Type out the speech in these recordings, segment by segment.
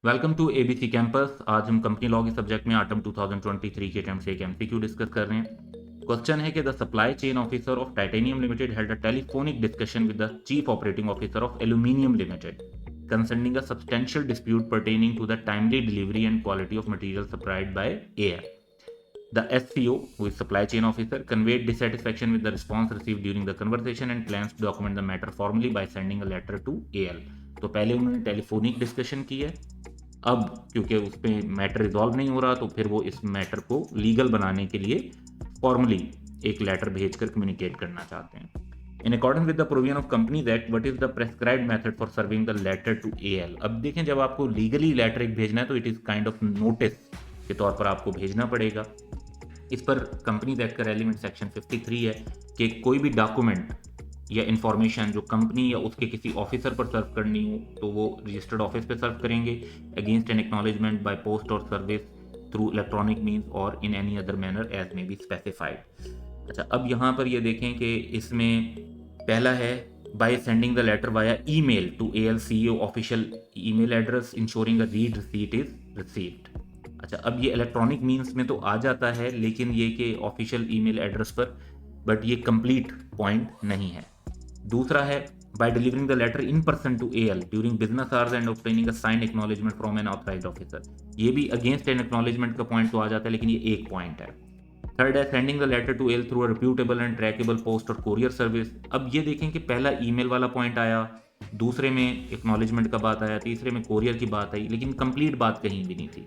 Welcome to ABC campus. आज हम company law के सब्जेक्ट में आटम 2023 के अटेम्प्ट से एक एमसीक्यू डिस्कस कर रहे हैं। क्वेश्चन है कि the supply chain officer of Titanium Limited held a telephonic discussion with the chief operating officer of Aluminium Limited concerning a substantial dispute pertaining to the timely delivery and quality of material supplied by air. The SCO, who is supply chain officer, conveyed dissatisfaction with the response received during the conversation and plans to document the matter formally by sending a letter to AL। तो पहले उन्होंने telephonic discussion की है। अब क्योंकि उस पर matter resolve नहीं हो रहा तो फिर वो इस मैटर को लीगल बनाने के लिए फॉर्मली एक लेटर भेजकर कम्युनिकेट करना चाहते हैं। In according with the provision of Companies Act, what is the prescribed method for serving the letter to AL. अब देखें, जब आपको लीगली लेटर एक भेजना है तो it is kind of notice के तौर पर आपको भेजना पड़ेगा। इस पर कंपनीज एक्ट का रेलिवेंट सेक्शन 53 है कि कोई भी डॉक्यूमेंट या इंफॉर्मेशन जो कंपनी या उसके किसी ऑफिसर पर सर्व करनी हो तो वो रजिस्टर्ड ऑफिस पे सर्व करेंगे against an acknowledgement by post और सर्विस थ्रू इलेक्ट्रॉनिक मीन्स और in any other manner as may be specified. अच्छा, अब यहाँ पर ये देखें कि इसमें पहला है by sending the letter via email to ALCO official email address ensuring a read receipt is received. अच्छा, अब ये इलेक्ट्रॉनिक मीन्स में तो आ जाता है लेकिन ये कि ऑफिशियल ईमेल एड्रेस पर, बट ये कंप्लीट पॉइंट नहीं है। दूसरा है by delivering the letter in person to AL during business hours and obtaining a signed acknowledgement from an authorised officer. ये भी अगेंस्ट एन एक्नॉलेजमेंट का पॉइंट तो आ जाता है लेकिन ये एक पॉइंट है। थर्ड है sending the letter to AL through a reputable and trackable post और कोरियर सर्विस। अब ये देखें कि पहला ईमेल वाला पॉइंट आया, दूसरे में एक्नॉलेजमेंट का बात आया, तीसरे में कोरियर की बात आई, लेकिन कंप्लीट बात कहीं भी नहीं थी।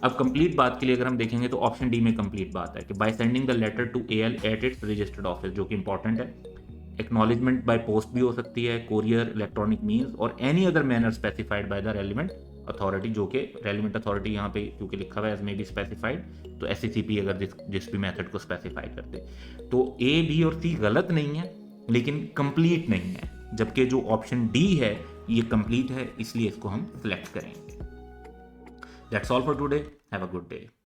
अब कंप्लीट बात के लिए अगर हम देखेंगे तो ऑप्शन डी में कंप्लीट बात है कि by sending the letter to AL at its registered office, जो कि इंपॉर्टेंट है। एक्नॉलेजमेंट बाय पोस्ट भी हो सकती है, कोरियर, इलेक्ट्रॉनिक मीन्स और any other manner specified by the relevant authority, जो कि रेलिवेंट अथॉरिटी यहाँ पे क्योंकि लिखा हुआ है एज मे बी स्पेसिफाइड, तो SCCP अगर जिस भी मेथड को स्पेसिफाई करते तो A, B और C गलत नहीं है लेकिन कंप्लीट नहीं है, जबकि जो ऑप्शन डी है ये कंप्लीट है, इसलिए इसको हम सिलेक्ट करेंगे। That's all for today. Have a good day.